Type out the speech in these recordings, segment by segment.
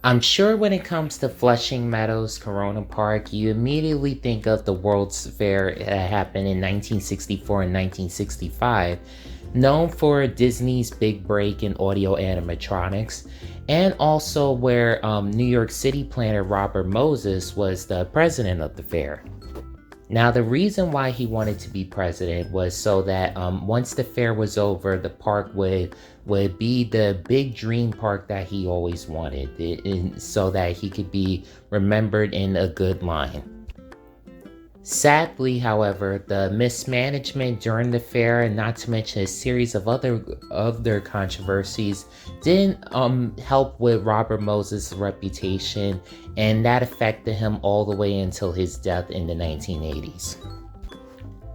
I'm sure when it comes to Flushing Meadows Corona Park, you immediately think of the World's Fair that happened in 1964 and 1965, known for Disney's big break in audio animatronics, and also where New York City planner Robert Moses was the president of the fair. Now, the reason why he wanted to be president was so that once the fair was over, the park would be the big dream park that he always wanted, so that he could be remembered in a good line. Sadly, however, the mismanagement during the fair, and not to mention a series of other controversies, didn't help with Robert Moses' reputation, and that affected him all the way until his death in the 1980s.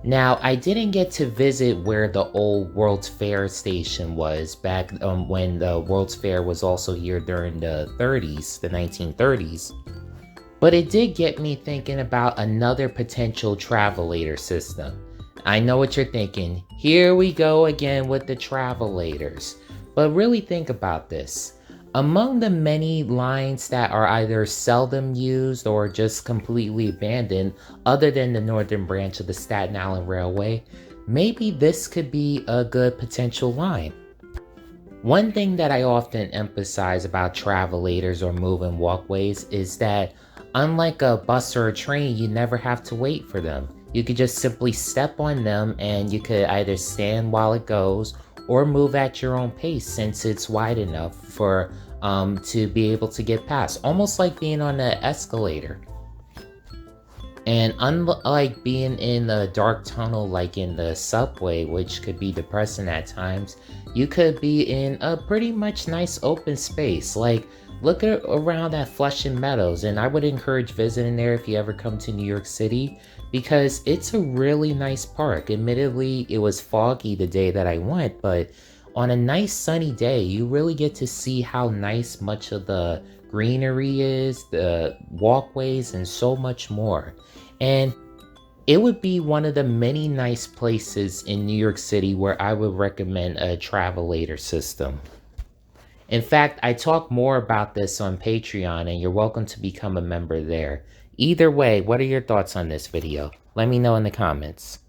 Now, I didn't get to visit where the old World's Fair station was back when the World's Fair was also here during the 30s, the 1930s. But it did get me thinking about another potential Travelator system. I know what you're thinking. Here we go again with the Travelators. But really think about this. Among the many lines that are either seldom used or just completely abandoned, other than the northern branch of the Staten Island Railway, maybe this could be a good potential line. One thing that I often emphasize about Travelators or moving walkways is that unlike a bus or a train, you never have to wait for them. You could just simply step on them and you could either stand while it goes or move at your own pace since it's wide enough for to be able to get past, almost like being on an escalator. And unlike being in a dark tunnel like in the subway, which could be depressing at times, you could be in a pretty much nice open space. Like, around at Flushing Meadows, and I would encourage visiting there if you ever come to New York City, because it's a really nice park. Admittedly, it was foggy the day that I went, but on a nice sunny day, you really get to see how nice much of the greenery is, the walkways, and so much more. And it would be one of the many nice places in New York City where I would recommend a Travelator system. In fact, I talk more about this on Patreon, and you're welcome to become a member there. Either way, what are your thoughts on this video? Let me know in the comments.